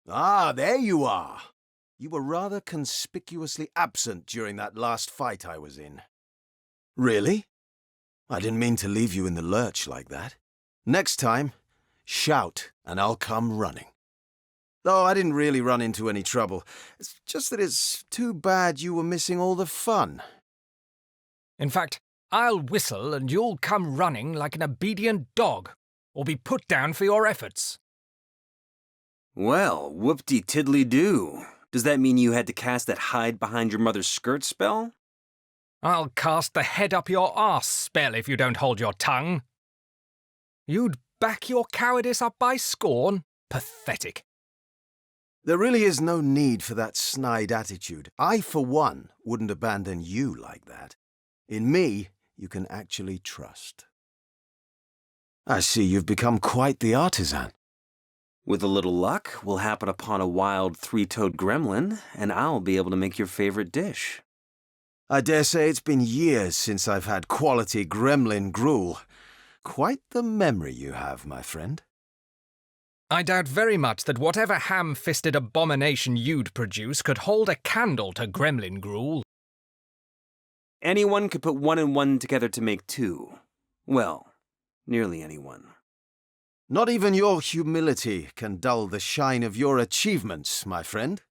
Ah, there you are. You were rather conspicuously absent during that last fight I was in. Really? I didn't mean to leave you in the lurch like that. Next time, shout and I'll come running. Though I didn't really run into any trouble. It's just that it's too bad you were missing all the fun. In fact, I'll whistle and you'll come running like an obedient dog, or be put down for your efforts. Well, whoop-de-tiddly-doo. Does that mean you had to cast that hide behind your mother's skirt spell? I'll cast the head up your arse spell if you don't hold your tongue. You'd back your cowardice up by scorn? Pathetic. There really is no need for that snide attitude. I, for one, wouldn't abandon you like that. In me, you can actually trust. I see you've become quite the artisan. With a little luck, we'll happen upon a wild three-toed gremlin, and I'll be able to make your favorite dish. I dare say it's been years since I've had quality gremlin gruel. Quite the memory you have, my friend. I doubt very much that whatever ham-fisted abomination you'd produce could hold a candle to gremlin gruel. Anyone could put one and one together to make two. Well, nearly anyone. Not even your humility can dull the shine of your achievements, my friend.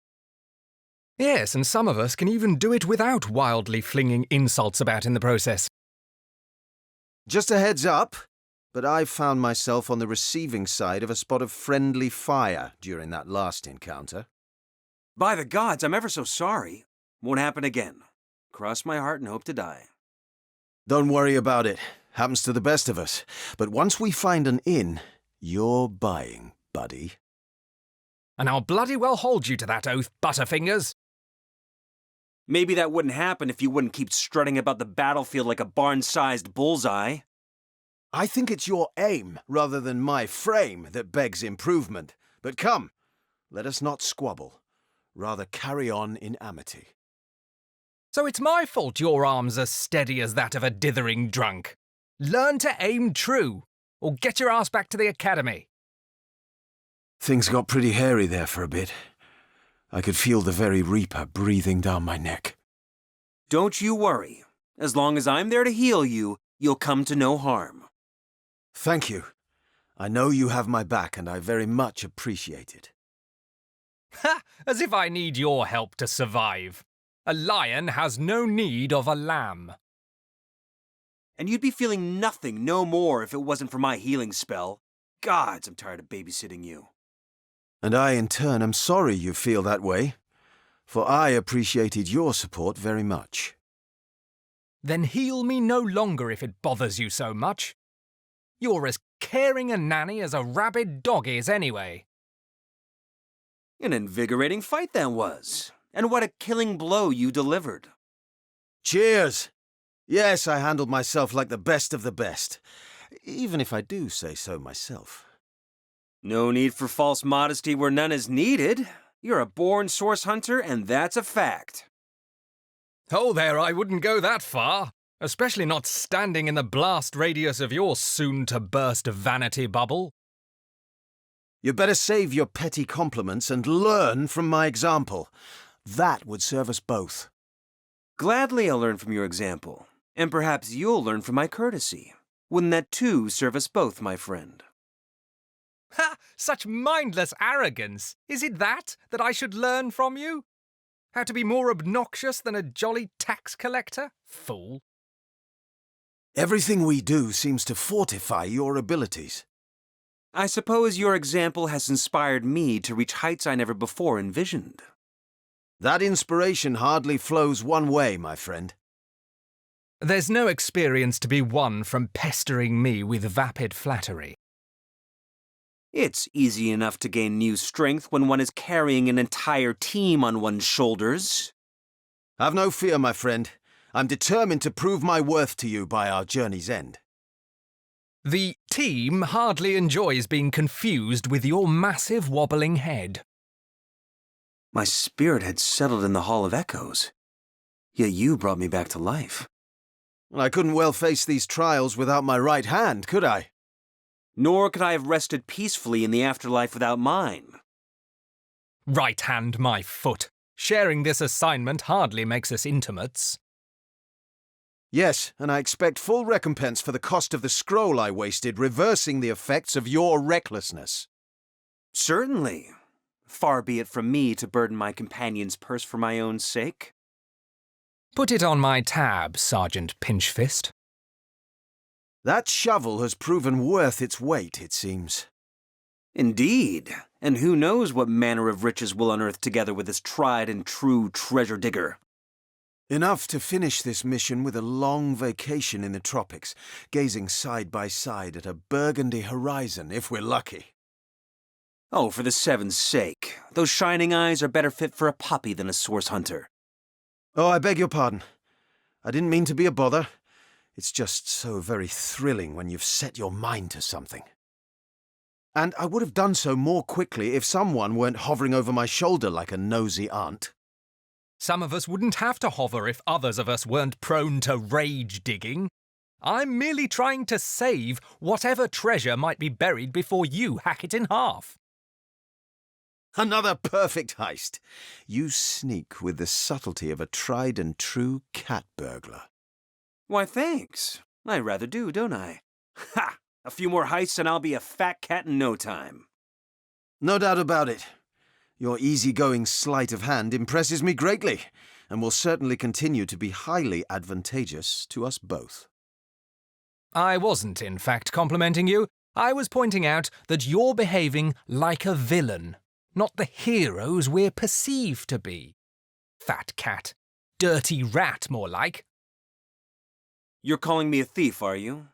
Yes, and some of us can even do it without wildly flinging insults about in the process. Just a heads up, but I found myself on the receiving side of a spot of friendly fire during that last encounter. By the gods, I'm ever so sorry. Won't happen again. Cross my heart and hope to die. Don't worry about it. Happens to the best of us. But once we find an inn, you're buying, buddy. And I'll bloody well hold you to that oath, Butterfingers. Maybe that wouldn't happen if you wouldn't keep strutting about the battlefield like a barn-sized bullseye. I think it's your aim, rather than my frame, that begs improvement. But come, let us not squabble. Rather carry on in amity. So it's my fault your arm's as steady as that of a dithering drunk. Learn to aim true, or get your ass back to the academy. Things got pretty hairy there for a bit. I could feel the very Reaper breathing down my neck. Don't you worry. As long as I'm there to heal you, you'll come to no harm. Thank you. I know you have my back, and I very much appreciate it. Ha! As if I need your help to survive. A lion has no need of a lamb. And you'd be feeling nothing no more if it wasn't for my healing spell. Gods, I'm tired of babysitting you. And I, in turn, am sorry you feel that way, for I appreciated your support very much. Then heal me no longer if it bothers you so much. You're as caring a nanny as a rabid dog is anyway. An invigorating fight that was. And what a killing blow you delivered. Cheers! Yes, I handled myself like the best of the best, even if I do say so myself. No need for false modesty where none is needed. You're a born source hunter, and that's a fact. Oh, there, I wouldn't go that far. Especially not standing in the blast radius of your soon-to-burst vanity bubble. You'd better save your petty compliments and learn from my example. That would serve us both. Gladly I'll learn from your example, and perhaps you'll learn from my courtesy. Wouldn't that too serve us both, my friend? Ha! Such mindless arrogance! Is it that I should learn from you? How to be more obnoxious than a jolly tax collector? Fool. Everything we do seems to fortify your abilities. I suppose your example has inspired me to reach heights I never before envisioned. That inspiration hardly flows one way, my friend. There's no experience to be won from pestering me with vapid flattery. It's easy enough to gain new strength when one is carrying an entire team on one's shoulders. Have no fear, my friend. I'm determined to prove my worth to you by our journey's end. The team hardly enjoys being confused with your massive wobbling head. My spirit had settled in the Hall of Echoes, yet you brought me back to life. I couldn't well face these trials without my right hand, could I? Nor could I have rested peacefully in the afterlife without mine. Right hand my foot. Sharing this assignment hardly makes us intimates. Yes, and I expect full recompense for the cost of the scroll I wasted reversing the effects of your recklessness. Certainly. Far be it from me to burden my companion's purse for my own sake. Put it on my tab, Sergeant Pinchfist. That shovel has proven worth its weight, it seems. Indeed, and who knows what manner of riches we'll unearth together with this tried and true treasure digger. Enough to finish this mission with a long vacation in the tropics, gazing side by side at a burgundy horizon if we're lucky. Oh, for the seven's sake. Those shining eyes are better fit for a puppy than a source hunter. Oh, I beg your pardon. I didn't mean to be a bother. It's just so very thrilling when you've set your mind to something. And I would have done so more quickly if someone weren't hovering over my shoulder like a nosy aunt. Some of us wouldn't have to hover if others of us weren't prone to rage digging. I'm merely trying to save whatever treasure might be buried before you hack it in half. Another perfect heist. You sneak with the subtlety of a tried and true cat burglar. Why, thanks. I rather do, don't I? Ha! A few more heists and I'll be a fat cat in no time. No doubt about it. Your easygoing sleight of hand impresses me greatly, and will certainly continue to be highly advantageous to us both. I wasn't, in fact, complimenting you. I was pointing out that you're behaving like a villain, not the heroes we're perceived to be. Fat cat. Dirty rat, more like. You're calling me a thief, are you?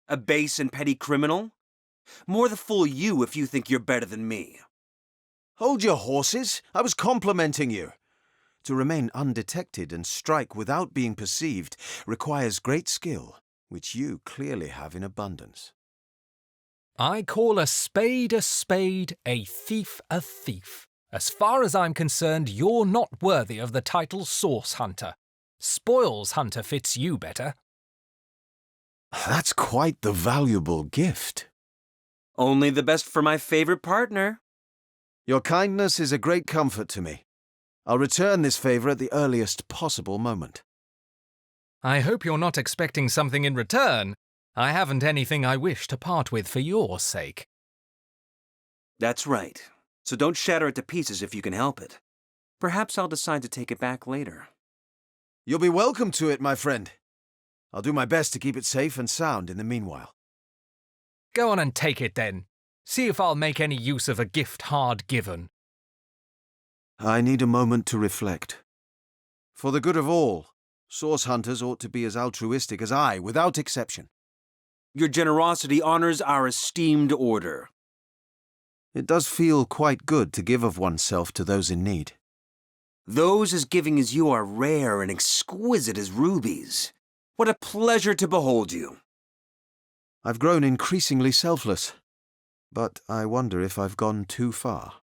A base and petty criminal? More the fool you if you think you're better than me. Hold your horses. I was complimenting you. To remain undetected and strike without being perceived requires great skill, which you clearly have in abundance. I call a spade, a thief a thief. As far as I'm concerned, you're not worthy of the title Source Hunter. Spoils Hunter fits you better. That's quite the valuable gift. Only the best for my favorite partner. Your kindness is a great comfort to me. I'll return this favor at the earliest possible moment. I hope you're not expecting something in return. I haven't anything I wish to part with for your sake. That's right. So don't shatter it to pieces if you can help it. Perhaps I'll decide to take it back later. You'll be welcome to it, my friend. I'll do my best to keep it safe and sound in the meanwhile. Go on and take it then. See if I'll make any use of a gift hard given. I need a moment to reflect. For the good of all, source hunters ought to be as altruistic as I, without exception. Your generosity honors our esteemed order. It does feel quite good to give of oneself to those in need. Those as giving as you are rare and exquisite as rubies. What a pleasure to behold you. I've grown increasingly selfless, but I wonder if I've gone too far.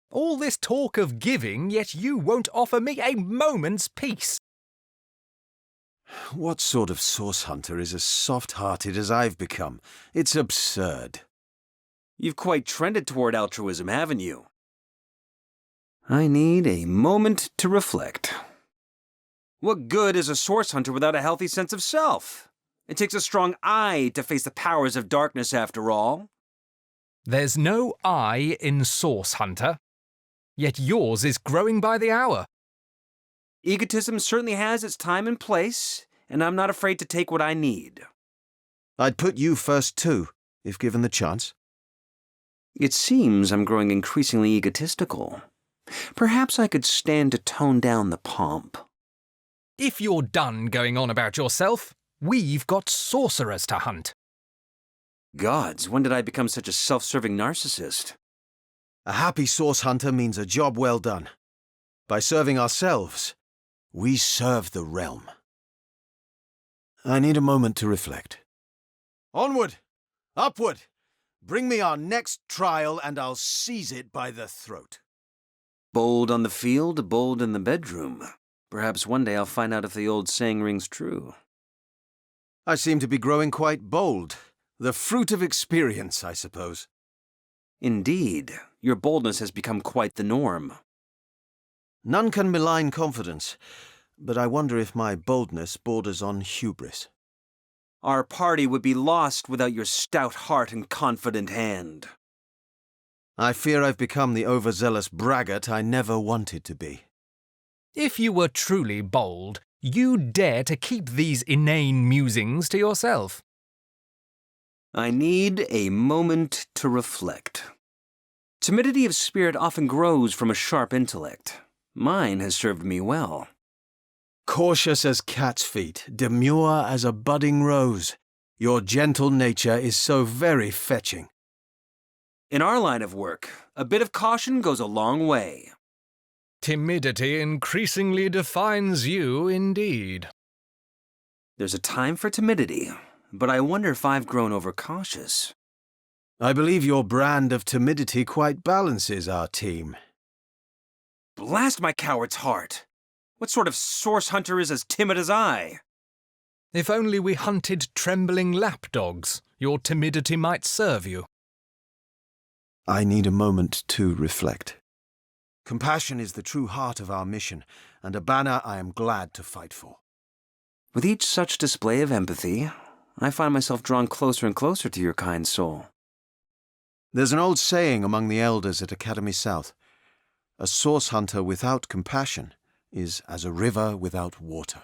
All this talk of giving, yet you won't offer me a moment's peace. What sort of source hunter is as soft-hearted as I've become? It's absurd. You've quite trended toward altruism, haven't you? I need a moment to reflect. What good is a source hunter without a healthy sense of self? It takes a strong eye to face the powers of darkness, after all. There's no I in Source Hunter, yet yours is growing by the hour. Egotism certainly has its time and place, and I'm not afraid to take what I need. I'd put you first too, if given the chance. It seems I'm growing increasingly egotistical. Perhaps I could stand to tone down the pomp. If you're done going on about yourself, we've got sorcerers to hunt. Gods, when did I become such a self-serving narcissist? A happy source hunter means a job well done. By serving ourselves, we serve the realm. I need a moment to reflect. Onward! Upward! Bring me our next trial and I'll seize it by the throat. Bold on the field, bold in the bedroom. Perhaps one day I'll find out if the old saying rings true. I seem to be growing quite bold. The fruit of experience, I suppose. Indeed. Your boldness has become quite the norm. None can malign confidence, but I wonder if my boldness borders on hubris. Our party would be lost without your stout heart and confident hand. I fear I've become the overzealous braggart I never wanted to be. If you were truly bold, you'd dare to keep these inane musings to yourself. I need a moment to reflect. Timidity of spirit often grows from a sharp intellect. Mine has served me well. Cautious as cat's feet, demure as a budding rose, your gentle nature is so very fetching. In our line of work, a bit of caution goes a long way. Timidity increasingly defines you indeed. There's a time for timidity, but I wonder if I've grown overcautious. I believe your brand of timidity quite balances our team. Blast my coward's heart! What sort of source hunter is as timid as I? If only we hunted trembling lapdogs, your timidity might serve you. I need a moment to reflect. Compassion is the true heart of our mission, and a banner I am glad to fight for. With each such display of empathy, I find myself drawn closer and closer to your kind soul. There's an old saying among the elders at Academy South. A source hunter without compassion is as a river without water.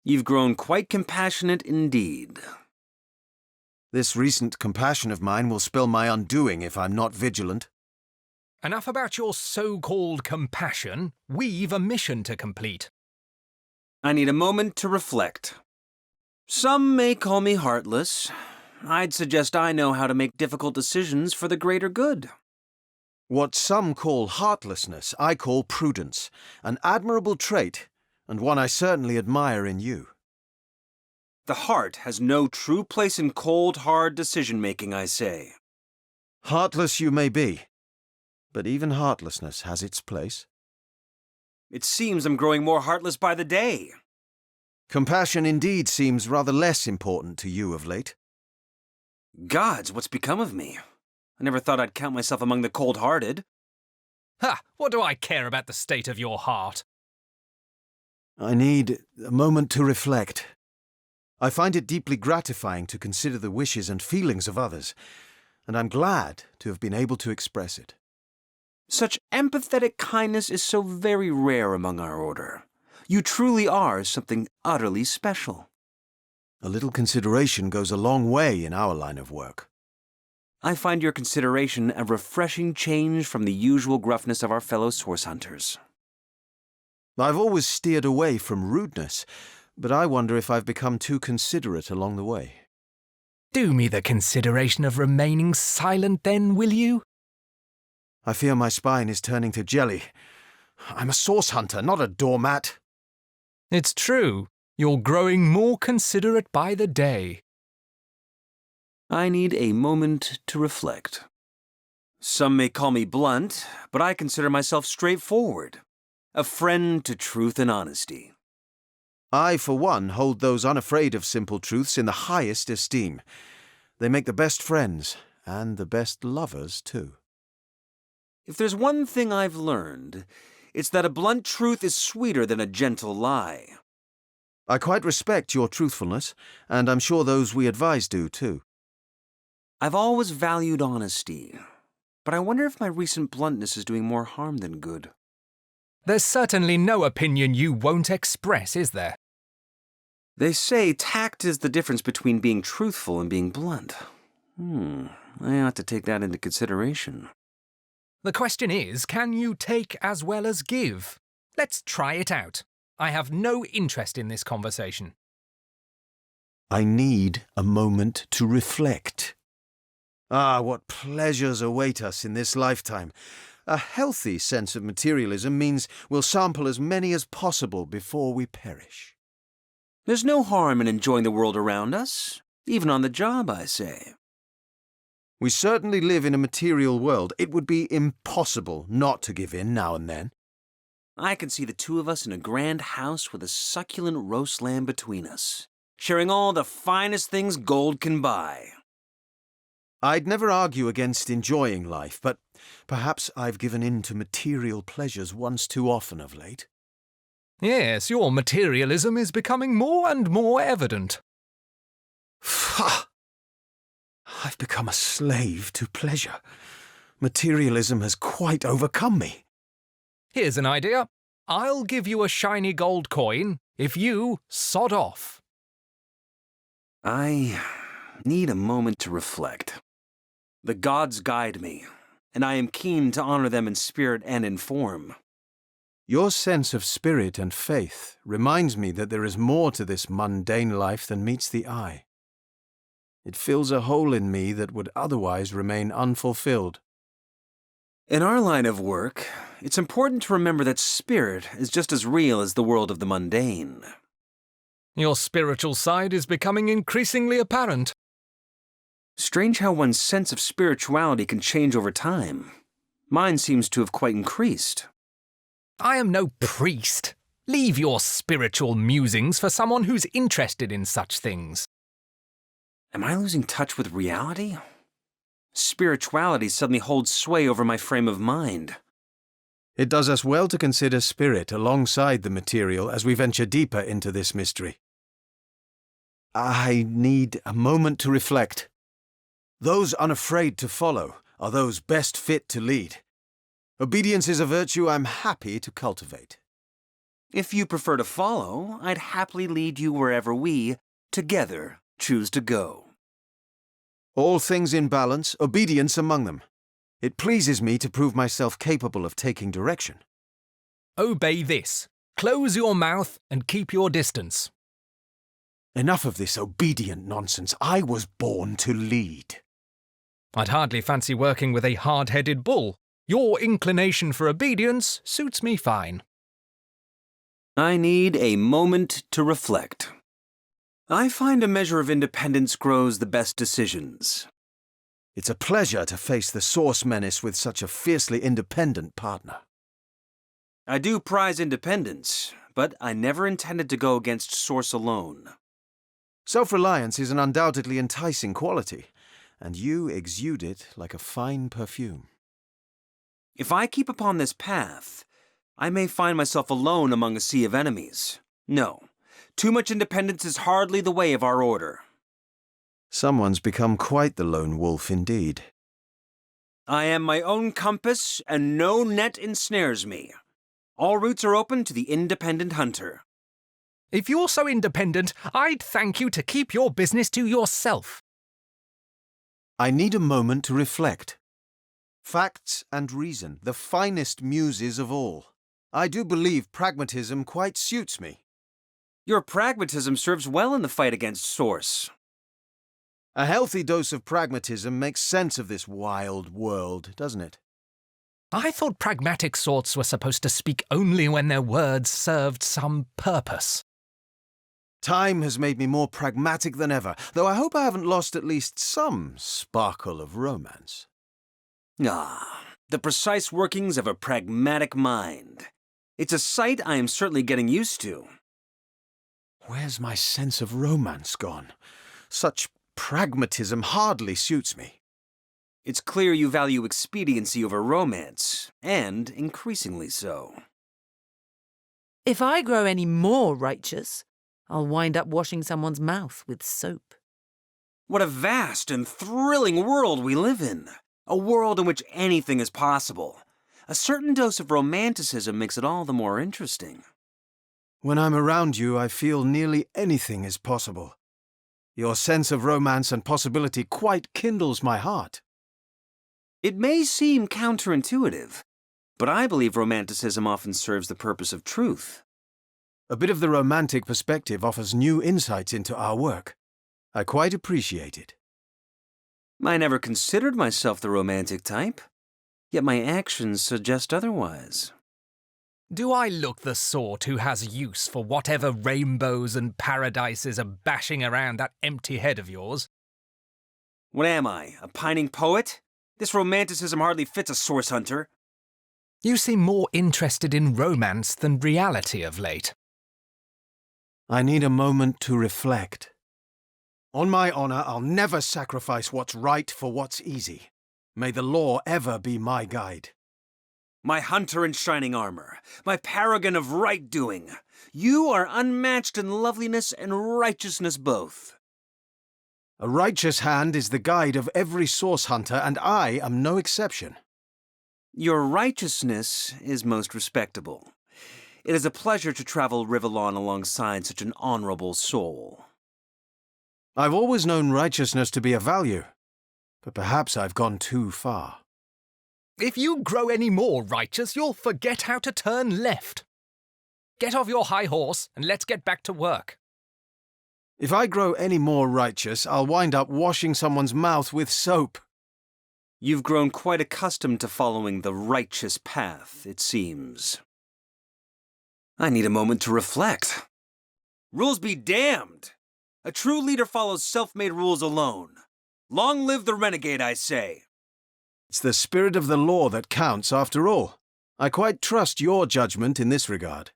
You've grown quite compassionate indeed. This recent compassion of mine will spell my undoing if I'm not vigilant. Enough about your so-called compassion. We've a mission to complete. I need a moment to reflect. Some may call me heartless. I'd suggest I know how to make difficult decisions for the greater good. What some call heartlessness, I call prudence, an admirable trait, and one I certainly admire in you. The heart has no true place in cold, hard decision-making, I say. Heartless you may be, but even heartlessness has its place. It seems I'm growing more heartless by the day. Compassion indeed seems rather less important to you of late. Gods, what's become of me? I never thought I'd count myself among the cold-hearted. Ha! What do I care about the state of your heart? I need a moment to reflect. I find it deeply gratifying to consider the wishes and feelings of others, and I'm glad to have been able to express it. Such empathetic kindness is so very rare among our order. You truly are something utterly special. A little consideration goes a long way in our line of work. I find your consideration a refreshing change from the usual gruffness of our fellow source hunters. I've always steered away from rudeness, but I wonder if I've become too considerate along the way. Do me the consideration of remaining silent then, will you? I fear my spine is turning to jelly. I'm a source hunter, not a doormat. It's true. You're growing more considerate by the day. I need a moment to reflect. Some may call me blunt, but I consider myself straightforward. A friend to truth and honesty. I, for one, hold those unafraid of simple truths in the highest esteem. They make the best friends, and the best lovers, too. If there's one thing I've learned, it's that a blunt truth is sweeter than a gentle lie. I quite respect your truthfulness, and I'm sure those we advise do, too. I've always valued honesty, but I wonder if my recent bluntness is doing more harm than good. There's certainly no opinion you won't express, is there? They say tact is the difference between being truthful and being blunt. I ought to take that into consideration. The question is, can you take as well as give? Let's try it out. I have no interest in this conversation. I need a moment to reflect. Ah, what pleasures await us in this lifetime. A healthy sense of materialism means we'll sample as many as possible before we perish. There's no harm in enjoying the world around us, even on the job, I say. We certainly live in a material world. It would be impossible not to give in now and then. I can see the two of us in a grand house with a succulent roast lamb between us, sharing all the finest things gold can buy. I'd never argue against enjoying life, but Perhaps I've given in to material pleasures once too often of late. Yes, your materialism is becoming more and more evident. Pah! I've become a slave to pleasure. Materialism has quite overcome me. Here's an idea. I'll give you a shiny gold coin if you sod off. I need a moment to reflect. The gods guide me, and I am keen to honor them in spirit and in form. Your sense of spirit and faith reminds me that there is more to this mundane life than meets the eye. It fills a hole in me that would otherwise remain unfulfilled. In our line of work, it's important to remember that spirit is just as real as the world of the mundane. Your spiritual side is becoming increasingly apparent. Strange how one's sense of spirituality can change over time. Mine seems to have quite increased. I am no priest. Leave your spiritual musings for someone who's interested in such things. Am I losing touch with reality? Spirituality suddenly holds sway over my frame of mind. It does us well to consider spirit alongside the material as we venture deeper into this mystery. I need a moment to reflect. Those unafraid to follow are those best fit to lead. Obedience is a virtue I'm happy to cultivate. If you prefer to follow, I'd happily lead you wherever we, together, choose to go. All things in balance, obedience among them. It pleases me to prove myself capable of taking direction. Obey this. Close your mouth and keep your distance. Enough of this obedient nonsense. I was born to lead. I'd hardly fancy working with a hard-headed bull. Your inclination for obedience suits me fine. I need a moment to reflect. I find a measure of independence grows the best decisions. It's a pleasure to face the Source menace with such a fiercely independent partner. I do prize independence, but I never intended to go against Source alone. Self-reliance is an undoubtedly enticing quality, and you exude it like a fine perfume. If I keep upon this path, I may find myself alone among a sea of enemies. No, too much independence is hardly the way of our order. Someone's become quite the lone wolf indeed. I am my own compass, and no net ensnares me. All routes are open to the independent hunter. If you're so independent, I'd thank you to keep your business to yourself. I need a moment to reflect. Facts and reason, the finest muses of all. I do believe pragmatism quite suits me. Your pragmatism serves well in the fight against Source. A healthy dose of pragmatism makes sense of this wild world, doesn't it? I thought pragmatic sorts were supposed to speak only when their words served some purpose. Time has made me more pragmatic than ever, though I hope I haven't lost at least some sparkle of romance. Ah, the precise workings of a pragmatic mind. It's a sight I am certainly getting used to. Where's my sense of romance gone? Such pragmatism hardly suits me. It's clear you value expediency over romance, and increasingly so. If I grow any more righteous, I'll wind up washing someone's mouth with soap. What a vast and thrilling world we live in. A world in which anything is possible. A certain dose of romanticism makes it all the more interesting. When I'm around you, I feel nearly anything is possible. Your sense of romance and possibility quite kindles my heart. It may seem counterintuitive, but I believe romanticism often serves the purpose of truth. A bit of the romantic perspective offers new insights into our work. I quite appreciate it. I never considered myself the romantic type, yet my actions suggest otherwise. Do I look the sort who has use for whatever rainbows and paradises are bashing around that empty head of yours? What am I, a pining poet? This romanticism hardly fits a Source hunter. You seem more interested in romance than reality of late. I need a moment to reflect. On my honor, I'll never sacrifice what's right for what's easy. May the law ever be my guide. My hunter in shining armor, my paragon of right-doing. You are unmatched in loveliness and righteousness both. A righteous hand is the guide of every source hunter, and I am no exception. Your righteousness is most respectable. It is a pleasure to travel Rivellon alongside such an honorable soul. I've always known righteousness to be a value, but perhaps I've gone too far. If you grow any more righteous, you'll forget how to turn left. Get off your high horse and let's get back to work. If I grow any more righteous, I'll wind up washing someone's mouth with soap. You've grown quite accustomed to following the righteous path, it seems. I need a moment to reflect. Rules be damned! A true leader follows self-made rules alone. Long live the renegade, I say. It's the spirit of the law that counts, after all. I quite trust your judgment in this regard.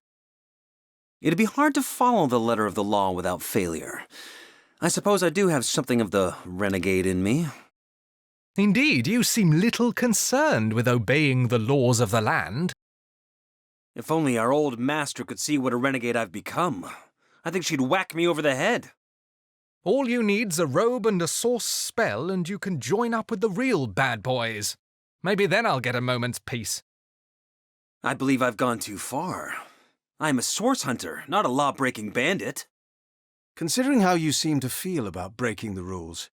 It'd be hard to follow the letter of the law without failure. I suppose I do have something of the renegade in me. Indeed, you seem little concerned with obeying the laws of the land. If only our old master could see what a renegade I've become. I think she'd whack me over the head. All you need's a robe and a source spell, and you can join up with the real bad boys. Maybe then I'll get a moment's peace. I believe I've gone too far. I'm a source hunter, not a law-breaking bandit. Considering how you seem to feel about breaking the rules,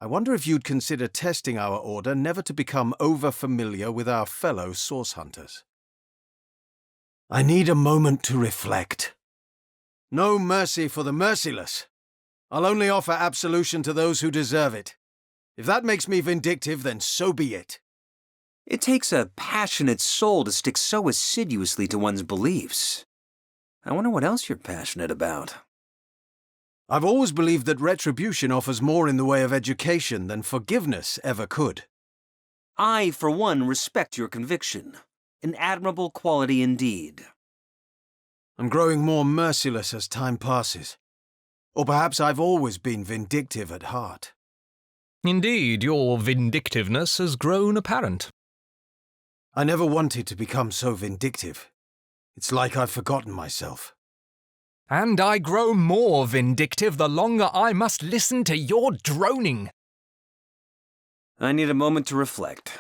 I wonder if you'd consider testing our order never to become over-familiar with our fellow source hunters. I need a moment to reflect. No mercy for the merciless. I'll only offer absolution to those who deserve it. If that makes me vindictive, then so be it. It takes a passionate soul to stick so assiduously to one's beliefs. I wonder what else you're passionate about. I've always believed that retribution offers more in the way of education than forgiveness ever could. I, for one, respect your conviction. An admirable quality indeed. I'm growing more merciless as time passes. Or perhaps I've always been vindictive at heart. Indeed, your vindictiveness has grown apparent. I never wanted to become so vindictive. It's like I've forgotten myself. And I grow more vindictive the longer I must listen to your droning. I need a moment to reflect.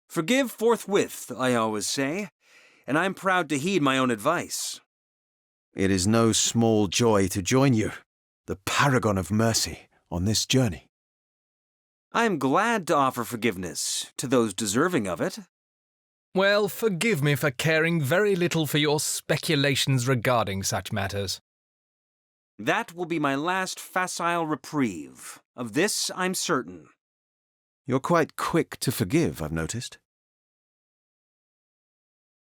Forgive forthwith, I always say, and I'm proud to heed my own advice. It is no small joy to join you, the paragon of mercy, on this journey. I am glad to offer forgiveness to those deserving of it. Well, forgive me for caring very little for your speculations regarding such matters. That will be my last facile reprieve. Of this I'm certain. You're quite quick to forgive, I've noticed.